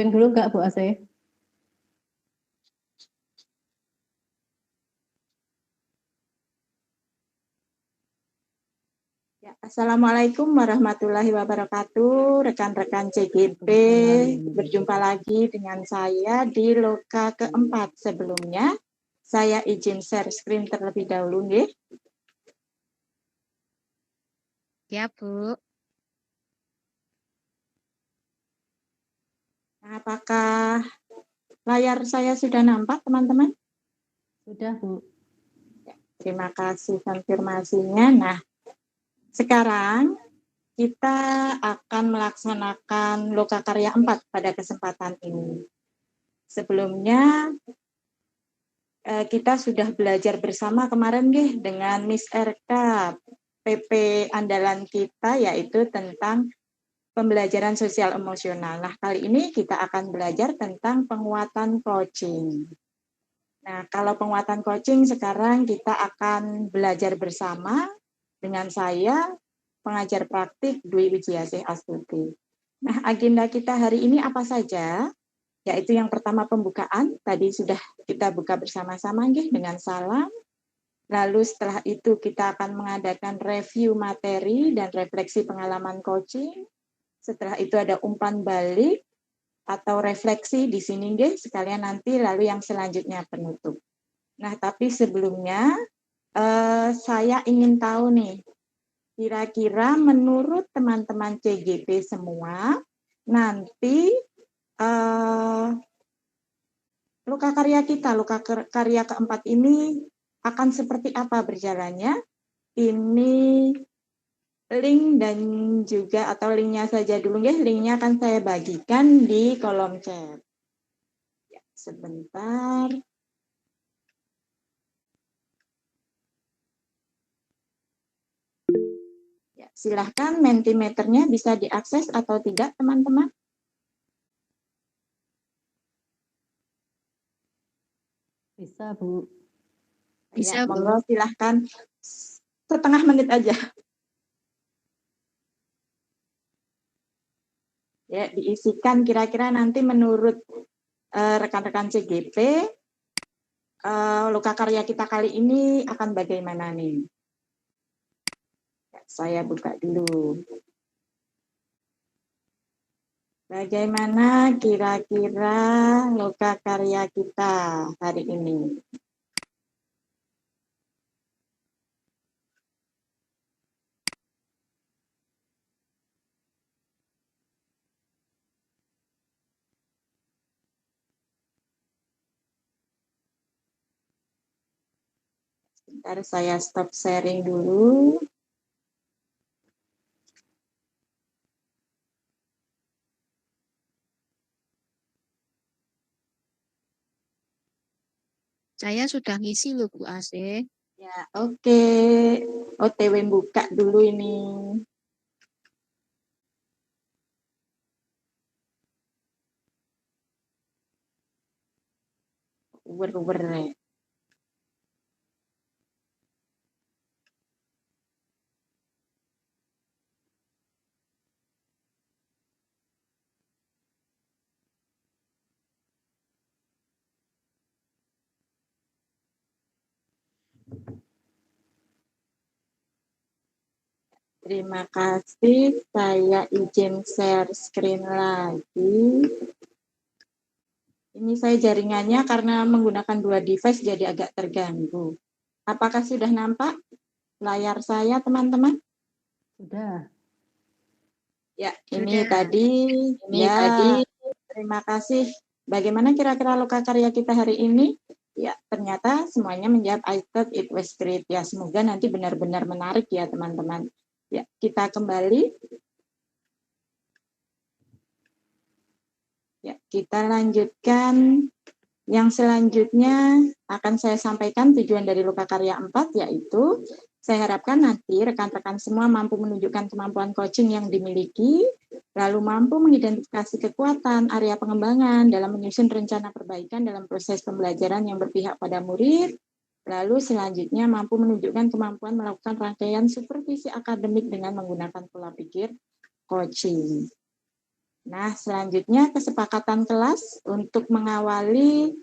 dulu nggak Bu AC? Ya, Assalamualaikum warahmatullahi wabarakatuh, rekan-rekan CGP. Berjumpa lagi dengan saya di loka keempat. Sebelumnya, saya izin share screen terlebih dahulu, nggih. Ya, Bu. Nah, apakah layar saya sudah nampak, teman-teman? Sudah Bu. Ya, terima kasih konfirmasinya. Nah, sekarang kita akan melaksanakan loka karya 4 pada kesempatan ini. Sebelumnya, kita sudah belajar bersama kemarin nggih dengan Miss RK PP andalan kita, yaitu tentang pembelajaran sosial emosional. Nah, kali ini kita akan belajar tentang penguatan coaching. Nah, kalau penguatan coaching sekarang kita akan belajar bersama dengan saya, pengajar praktik Dwi Wijiasih Astuti. Nah, agenda kita hari ini apa saja? Yaitu yang pertama pembukaan, tadi sudah kita buka bersama-sama dengan salam. Lalu setelah itu kita akan mengadakan review materi dan refleksi pengalaman coaching. Setelah itu ada umpan balik atau refleksi di sini sekalian nanti, lalu yang selanjutnya penutup. Nah, tapi sebelumnya saya ingin tahu nih, kira-kira menurut teman-teman CGP semua, nanti loka karya keempat ini akan seperti apa berjalannya? Ini link dan juga atau linknya saja dulu ya, linknya akan saya bagikan di kolom chat. Ya, sebentar. Ya, silahkan Mentimeternya bisa diakses atau tidak, teman-teman? Bisa Bu. Bisa, Ya, Bu. monggo silahkan setengah menit aja. Ya, diisikan kira-kira nanti menurut rekan-rekan CGP, loka karya kita kali ini akan bagaimana nih? Ya, saya buka dulu. Bagaimana kira-kira loka karya kita hari ini? Sebentar saya stop sharing dulu. Saya sudah ngisi loh, Bu AC. Ya, oke. OTW buka dulu ini. Uwer-uwer. Terima kasih, saya izin share screen lagi. Ini saya jaringannya karena menggunakan dua device jadi agak terganggu. Apakah sudah nampak layar saya, teman-teman? Sudah. Ya, ini Sudah. tadi. Terima kasih. Bagaimana kira-kira loka karya kita hari ini? Ya, ternyata semuanya menjawab I thought it was great. Ya, semoga nanti benar-benar menarik ya, teman-teman. Ya, kita kembali. Ya, kita lanjutkan. Yang selanjutnya akan saya sampaikan tujuan dari loka karya 4, yaitu saya harapkan nanti rekan-rekan semua mampu menunjukkan kemampuan coaching yang dimiliki, lalu mampu mengidentifikasi kekuatan, area pengembangan dalam menyusun rencana perbaikan dalam proses pembelajaran yang berpihak pada murid, lalu selanjutnya mampu menunjukkan kemampuan melakukan rangkaian supervisi akademik dengan menggunakan pola pikir coaching. Nah, selanjutnya kesepakatan kelas untuk mengawali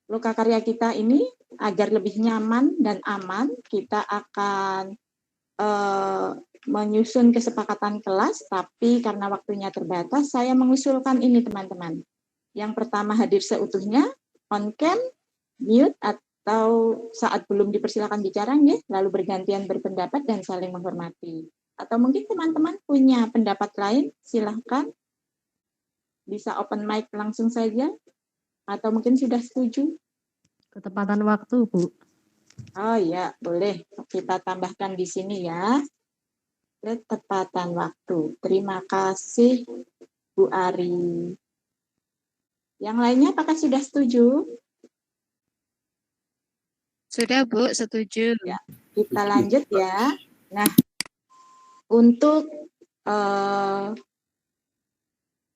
lokakarya kita ini agar lebih nyaman dan aman. Kita akan menyusun kesepakatan kelas, tapi karena waktunya terbatas, saya mengusulkan ini teman-teman. Yang pertama hadir seutuhnya, on cam, mute, atau saat belum dipersilakan bicara, ya, lalu bergantian berpendapat dan saling menghormati. Atau mungkin teman-teman punya pendapat lain, silahkan. Bisa open mic langsung saja, atau mungkin sudah setuju. Ketepatan waktu, Bu. Oh ya, boleh kita tambahkan di sini ya. Ketepatan waktu. Terima kasih, Bu Ari. Yang lainnya apakah sudah setuju? Sudah, Bu, setuju. Ya, kita lanjut ya. Nah, untuk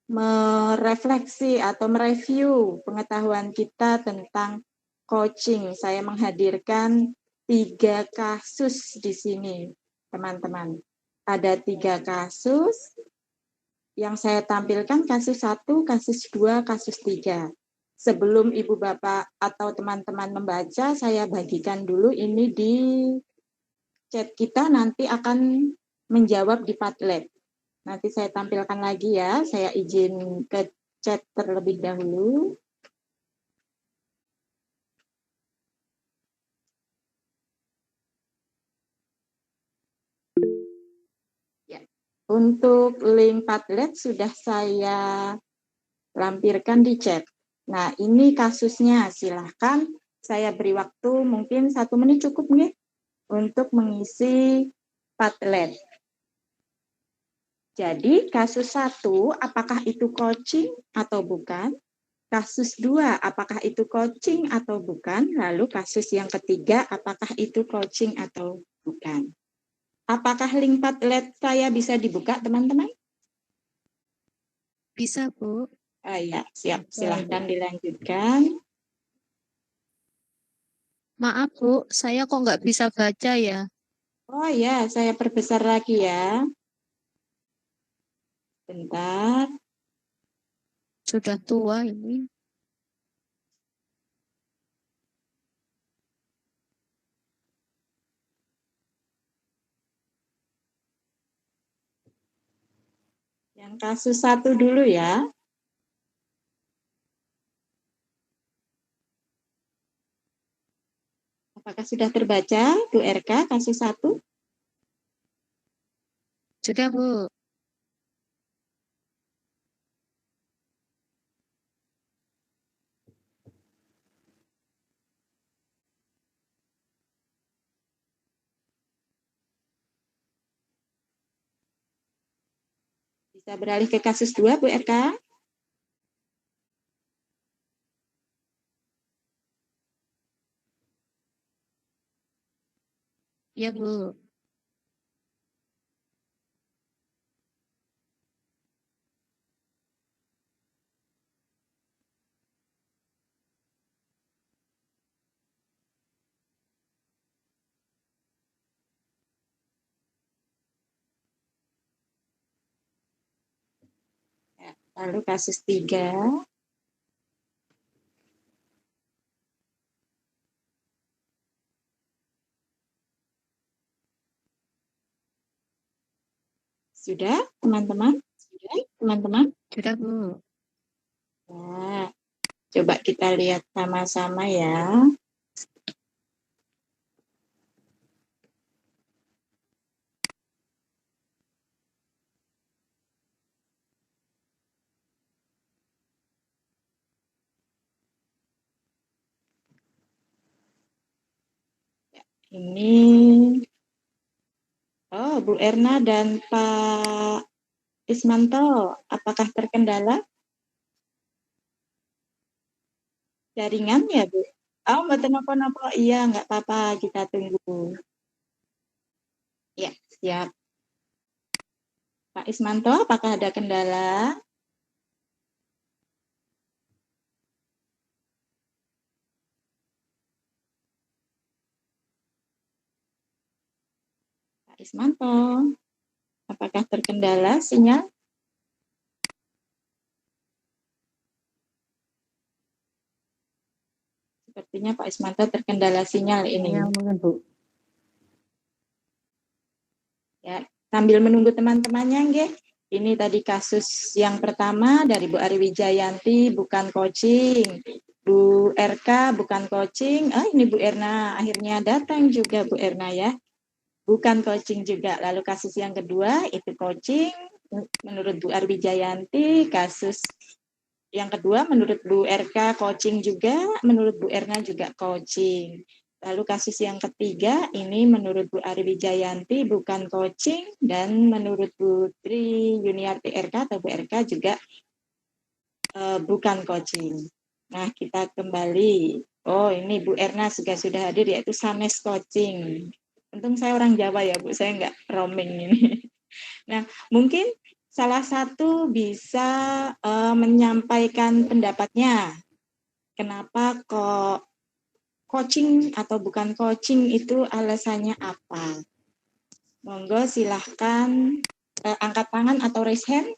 merefleksi atau mereview pengetahuan kita tentang coaching, saya menghadirkan 3 kasus di sini, teman-teman. Ada 3 kasus yang saya tampilkan, kasus 1, kasus 2, kasus 3. Sebelum Ibu Bapak atau teman-teman membaca, saya bagikan dulu ini di chat kita, nanti akan menjawab di Padlet. Nanti saya tampilkan lagi ya, saya izin ke chat terlebih dahulu. Ya. Untuk link Padlet sudah saya lampirkan di chat. Nah, ini kasusnya, silahkan saya beri waktu mungkin 1 menit cukup nih untuk mengisi Padlet. Jadi kasus 1, apakah itu coaching atau bukan? Kasus 2, apakah itu coaching atau bukan? Lalu kasus yang ketiga, apakah itu coaching atau bukan? Apakah link Padlet saya bisa dibuka, teman-teman? Bisa, Bu. Ya, siap. Silahkan dilanjutkan. Maaf, Bu, saya kok nggak bisa baca ya? Oh ya, saya perbesar lagi ya. Bentar. Sudah tua ini. Yang kasus 1 dulu ya. Apakah sudah terbaca, Bu RK, kasus 1? Sudah, Bu. Bisa beralih ke kasus 2, Bu RK? Ya, Bu. Ya, lalu kasus 3. Sudah, teman-teman? Sudah, teman-teman? Sudah, Bu. Ya, coba kita lihat sama-sama ya. Ini, Bu Erna dan Pak Ismanto, apakah terkendala jaringan ya, Bu? Oh, Mbak Nopo-Nopo, iya, nggak apa-apa, kita tunggu. Ya, siap. Pak Ismanto, apakah ada kendala? Pak Ismanto, Apakah terkendala sinyal? Sepertinya Pak Ismanto terkendala sinyal ini. Ya, mungkin Bu. Ya, sambil menunggu teman-temannya, nggih. Ini tadi kasus yang pertama dari Bu Ari Wijayanti, bukan coaching. Bu RK, bukan coaching. Ini Bu Erna akhirnya datang juga, Bu Erna ya. Bukan coaching juga. Lalu kasus yang kedua itu coaching. Menurut Bu Ari Wijayanti, kasus yang kedua menurut Bu RK coaching juga, menurut Bu Erna juga coaching. Lalu kasus yang ketiga ini menurut Bu Ari Wijayanti bukan coaching, dan menurut Bu Tri Yuniarti RK atau Bu RK juga bukan coaching. Nah, kita kembali. Oh, ini Bu Erna juga sudah hadir, yaitu sanes coaching. Untung saya orang Jawa ya Bu, saya nggak roaming ini. Nah, mungkin salah satu bisa menyampaikan pendapatnya. Kenapa kok coaching atau bukan coaching, itu alasannya apa? Monggo silahkan angkat tangan atau raise hand.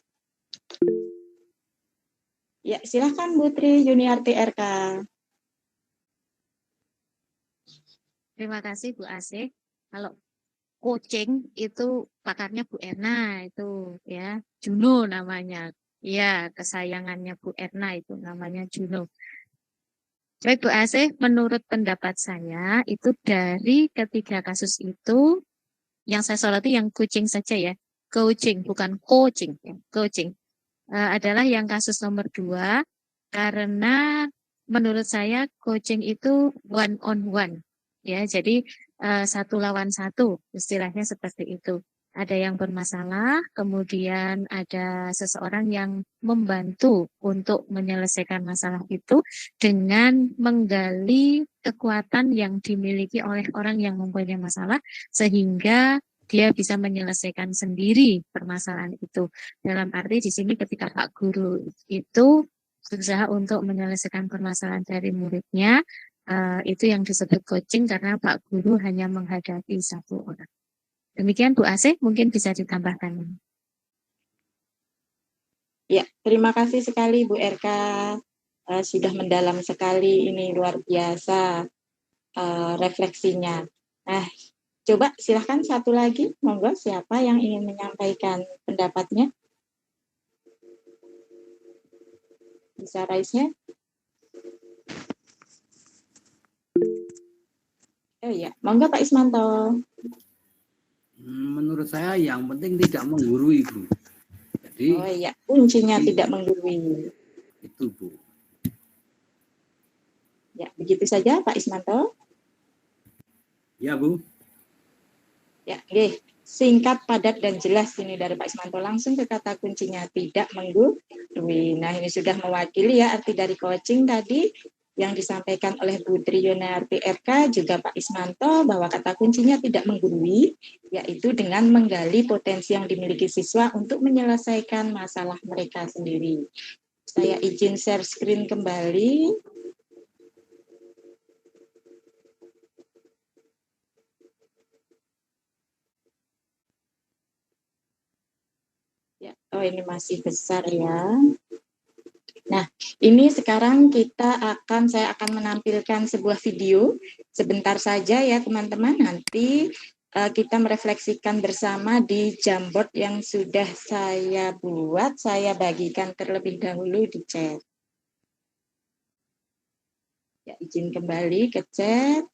Ya, silahkan Bu Tri Yuniarti RK. Terima kasih Bu Asih. Kalau coaching itu pakarnya Bu Erna itu ya, Juno namanya. Ya, kesayangannya Bu Erna itu namanya Juno. Baik Bu Asih, menurut pendapat saya itu dari ketiga kasus itu yang saya soroti yang coaching saja ya. Coaching, bukan coaching. Ya. Coaching. Adalah yang kasus nomor 2 karena menurut saya coaching itu one on one ya, jadi satu lawan satu istilahnya seperti itu. Ada yang bermasalah, kemudian ada seseorang yang membantu untuk menyelesaikan masalah itu dengan menggali kekuatan yang dimiliki oleh orang yang mempunyai masalah sehingga dia bisa menyelesaikan sendiri permasalahan itu. Dalam arti di sini ketika Pak Guru itu berusaha untuk menyelesaikan permasalahan dari muridnya, itu yang disebut coaching karena Pak Guru hanya menghadapi satu orang. Demikian Bu Asih, mungkin bisa ditambahkan. Ya, terima kasih sekali Bu RK. Sudah mendalam sekali, ini luar biasa refleksinya. Nah, coba silahkan satu lagi, monggo siapa yang ingin menyampaikan pendapatnya? Bisa raise-nya? Oh iya, monggo Pak Ismanto. Menurut saya yang penting tidak menggurui, Bu. Jadi Oh iya, kuncinya tidak menggurui. itu, Bu. Ya, begitu saja Pak Ismanto. Ya, Bu. Ya, oke. Singkat, padat, dan jelas ini dari Pak Ismanto. Langsung ke kata kuncinya, tidak menggurui. Nah, ini sudah mewakili ya arti dari coaching tadi yang disampaikan oleh Bu Tri Yuniarti RK, juga Pak Ismanto, bahwa kata kuncinya tidak menggurui, yaitu dengan menggali potensi yang dimiliki siswa untuk menyelesaikan masalah mereka sendiri. Saya izin share screen kembali. Ya, oh ini masih besar ya. Nah, ini sekarang saya akan menampilkan sebuah video sebentar saja ya teman-teman. Nanti kita merefleksikan bersama di Jamboard yang sudah saya buat. Saya bagikan terlebih dahulu di chat. Ya, izin kembali ke chat.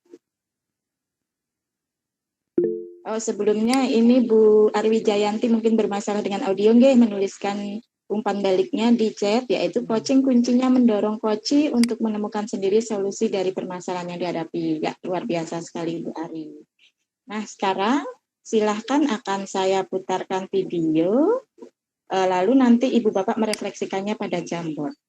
Oh, sebelumnya ini Bu Ari Wijayanti mungkin bermasalah dengan audio, nggih, menuliskan umpan baliknya di chat, yaitu coaching kuncinya mendorong coach untuk menemukan sendiri solusi dari permasalahan yang dihadapi. Ya, luar biasa sekali Bu Ari. Nah, sekarang silahkan akan saya putarkan video, lalu nanti Ibu Bapak merefleksikannya pada Jamboard.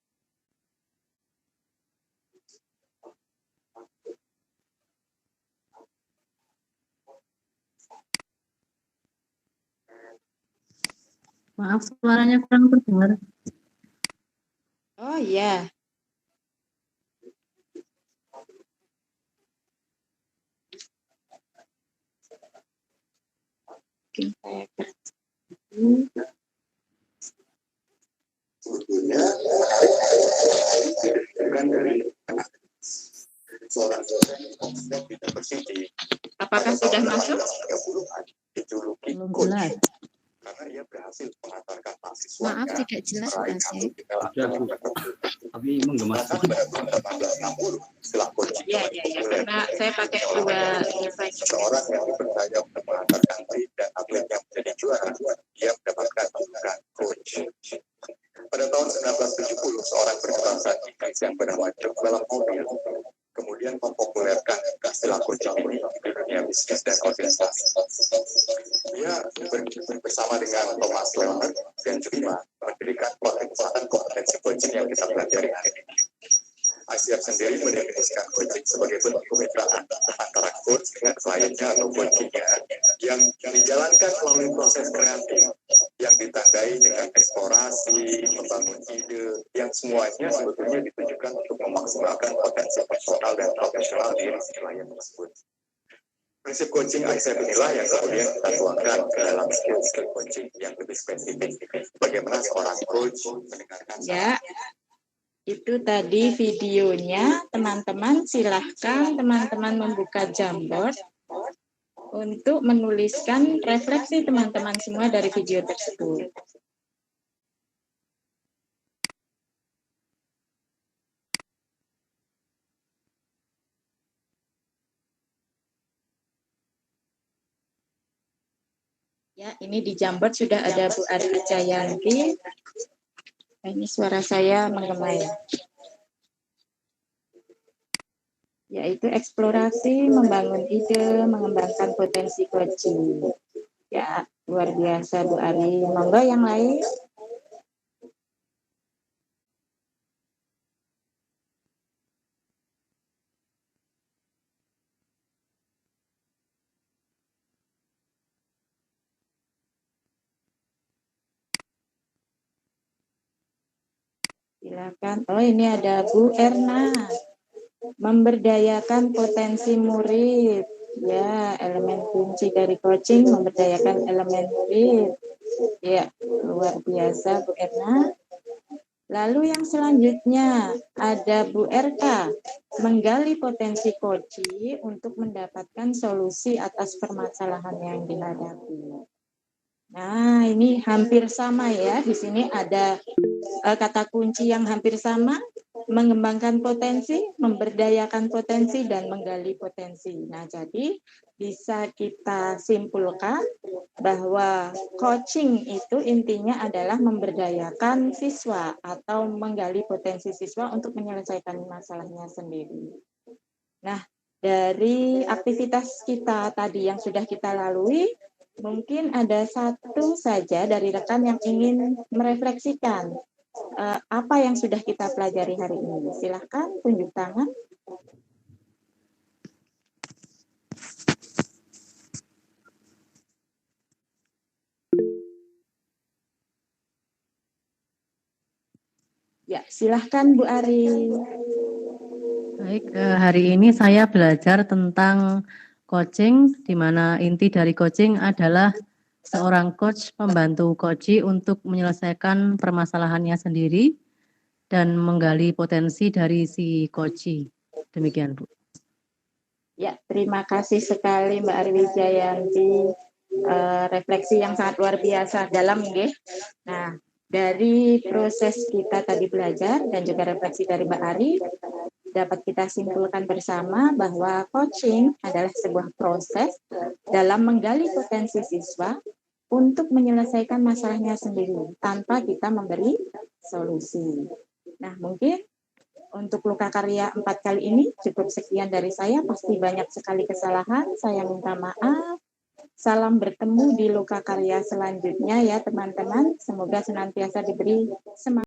Maaf, suaranya kurang terdengar. Oh iya. Mungkin saya sebetulnya bukan dari seorang dosen yang tidak bersih. Apakah sudah masuk? Dijuluki Belum coach jelas. karena ia berhasil mengantarkan mahasiswa. Maaf tidak jelas Bu Asih. Sudah, Bu. Tapi menggema Bahkan sedikit. pada tahun 1860 setelah coaching Ya, karena saya pakai dua device. seorang yang dipercaya untuk mengantarkan tim dan atlet yang menjadi juara, dia mendapatkan julukan coach. Pada tahun 1970, seorang berbangsa Inggris yang bernama John dalam mobil kemudian mempopulerkan istilah coaching ini di dunia bisnis dan organisasi. Dia bersama dengan Thomas Lerner dan juga mendirikan kompetensi coaching yang kita pelajari hari ini. ICF sendiri mendefinisikan coaching sebagai bentuk kemitraan antara coach dengan kliennya atau coachingnya yang dijalankan melalui proses kreatif yang ditandai dengan eksplorasi, membangun ide, yang semuanya sebetulnya ditujukan untuk memaksimalkan potensi personal dan profesional diri si klien tersebut. Prinsip coaching ICF inilah yang kemudian kita tuangkan ke dalam skill coaching yang lebih spesifik. Bagaimana seorang coach mendengarkan Ya, itu tadi videonya. Teman-teman silahkan teman-teman membuka Jamboard untuk menuliskan refleksi teman-teman semua dari video tersebut. Ya, ini di Jamboard sudah ada Bu Ari Wijayanti. Ini suara saya menggema ya. Yaitu eksplorasi, membangun ide, mengembangkan potensi coaching. Ya, luar biasa Bu Ari. Monggo yang lain. Silakan. Oh, ini ada Bu Erna. Memberdayakan potensi murid. Ya, elemen kunci dari coaching memberdayakan elemen murid. Ya, luar biasa Bu Erna. Lalu yang selanjutnya ada Bu RK, menggali potensi coaching untuk mendapatkan solusi atas permasalahan yang dihadapi. Nah, ini hampir sama ya. Di sini ada kata kunci yang hampir sama, mengembangkan potensi, memberdayakan potensi, dan menggali potensi. Nah, jadi bisa kita simpulkan bahwa coaching itu intinya adalah memberdayakan siswa atau menggali potensi siswa untuk menyelesaikan masalahnya sendiri. Nah, dari aktivitas kita tadi yang sudah kita lalui, mungkin ada satu saja dari rekan yang ingin merefleksikan apa yang sudah kita pelajari hari ini. Silahkan tunjuk tangan. Ya, silahkan Bu Ari. Baik, hari ini saya belajar tentang coaching, di mana inti dari coaching adalah seorang coach membantu coachee untuk menyelesaikan permasalahannya sendiri dan menggali potensi dari si coachee. Demikian, Bu. Ya, terima kasih sekali Mbak Ari Wijayanti. Refleksi yang sangat luar biasa dalam nggih. Nah, dari proses kita tadi belajar dan juga refleksi dari Mbak Ari, dapat kita simpulkan bersama bahwa coaching adalah sebuah proses dalam menggali potensi siswa untuk menyelesaikan masalahnya sendiri tanpa kita memberi solusi. Nah, mungkin untuk Luka Karya 4 kali ini cukup sekian dari saya. Pasti banyak sekali kesalahan, saya minta maaf. Salam bertemu di Luka Karya selanjutnya ya teman-teman. Semoga senantiasa diberi semangat.